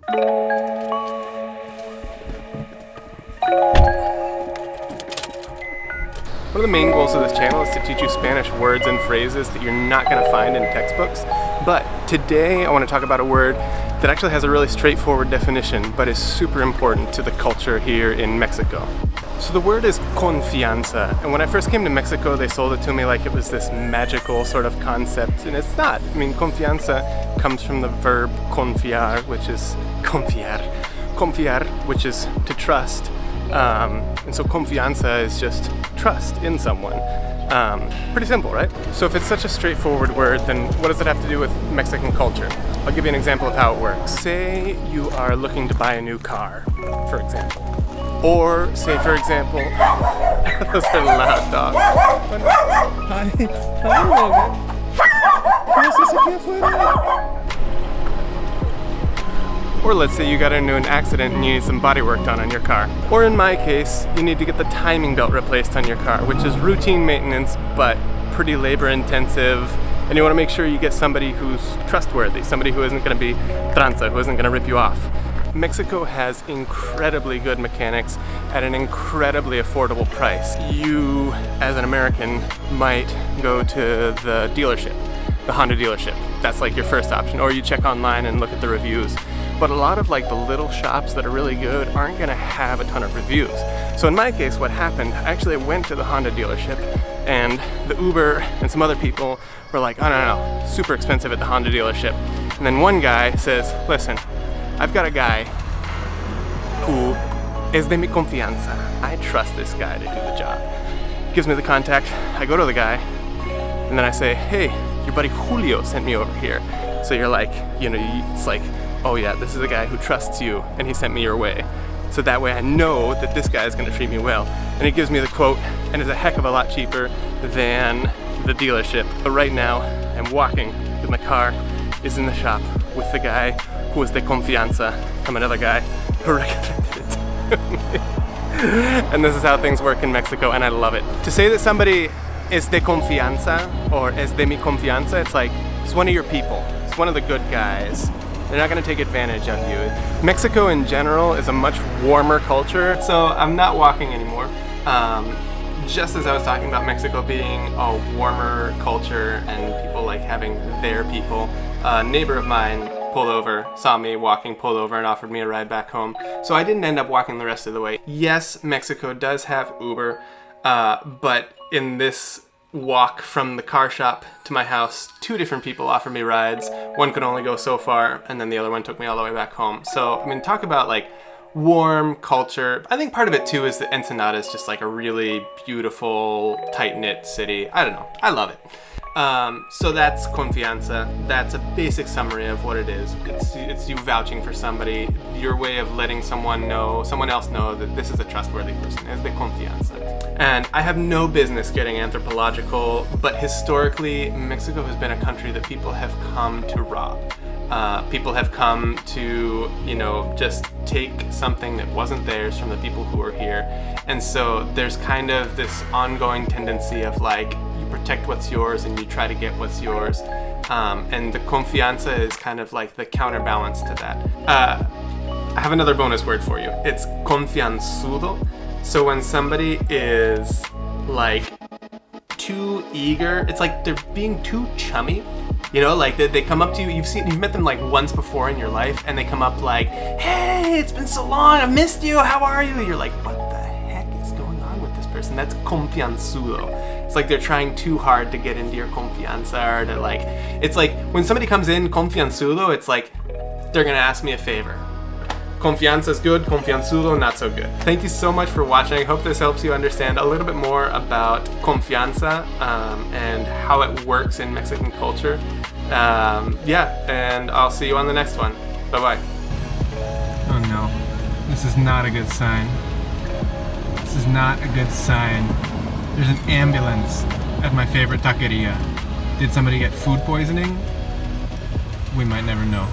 One of the main goals of this channel is to teach you Spanish words and phrases that you're not going to find in textbooks. But today I want to talk about a word that actually has a really straightforward definition, but is super important to the culture here in Mexico. So the word is confianza, and when I first came to Mexico they sold it to me like it was this magical sort of concept, and it's not. I mean, confianza comes from the verb confiar, which is confiar, which is to trust. And so confianza is just trust in someone. Pretty simple, right? So if it's such a straightforward word, then what does it have to do with Mexican culture? I'll give you an example of how it works. Say you are looking to buy a new car, for example. Or say, for example, those are loud dogs. Or let's say you got into an accident and you need some body work done on your car. Or in my case, you need to get the timing belt replaced on your car, which is routine maintenance, but pretty labor intensive. And you want to make sure you get somebody who's trustworthy, somebody who isn't going to be tranza, who isn't going to rip you off. Mexico has incredibly good mechanics at an incredibly affordable price. You, as an American, might go to the dealership, the Honda dealership. That's like your first option. Or you check online and look at the reviews. But a lot of like the little shops that are really good aren't gonna have a ton of reviews. So in my case, what happened, I actually went to the Honda dealership and the Uber and some other people were like, oh no, super expensive at the Honda dealership. And then one guy says, listen, I've got a guy who es de mi confianza. I trust this guy to do the job. Gives me the contact, I go to the guy, and then I say, hey, your buddy Julio sent me over here. So you're like, you know, it's like, oh yeah, this is a guy who trusts you and he sent me your way. So that way I know that this guy is gonna treat me well. And he gives me the quote and is a heck of a lot cheaper than the dealership. But right now I'm walking because my car is in the shop with the guy who is de confianza from another guy who recommended it to me. And this is how things work in Mexico and I love it. To say that somebody is de confianza or es de mi confianza, it's like, it's one of your people. It's one of the good guys. They're not going to take advantage on you. Mexico in general is a much warmer culture, so I'm not walking anymore. Just as I was talking about Mexico being a warmer culture and people like having their people, a neighbor of mine pulled over, saw me walking, pulled over and offered me a ride back home. So I didn't end up walking the rest of the way. Yes, Mexico does have Uber, but in this walk from the car shop to my house, two different people offered me rides. One could only go so far, and then the other one took me all the way back home. So, I mean, talk about like warm culture. I think part of it too is that Ensenada is just like a really beautiful, tight-knit city. I don't know, I love it. So that's confianza. That's a basic summary of what it is. It's you vouching for somebody, your way of letting someone else know that this is a trustworthy person. Es de confianza. And I have no business getting anthropological, but historically, Mexico has been a country that people have come to rob. People have come to, you know, just take something that wasn't theirs from the people who were here. And so there's kind of this ongoing tendency of like, you protect what's yours and you try to get what's yours. And the confianza is kind of like the counterbalance to that. I have another bonus word for you. It's confianzudo. So when somebody is like too eager, it's like they're being too chummy. You know, like they come up to you, you've met them like once before in your life, and they come up like, hey, it's been so long, I've missed you, how are you? You're like, what the heck is going on with this person? That's confianzudo. It's like they're trying too hard to get into your confianza, or to like, it's like when somebody comes in confianzudo, it's like, they're gonna ask me a favor. Confianza is good, confianzudo not so good. Thank you so much for watching. I hope this helps you understand a little bit more about confianza and how it works in Mexican culture. Yeah, and I'll see you on the next one. Bye-bye. Oh no, this is not a good sign. This is not a good sign. There's an ambulance at my favorite taqueria. Did somebody get food poisoning? We might never know.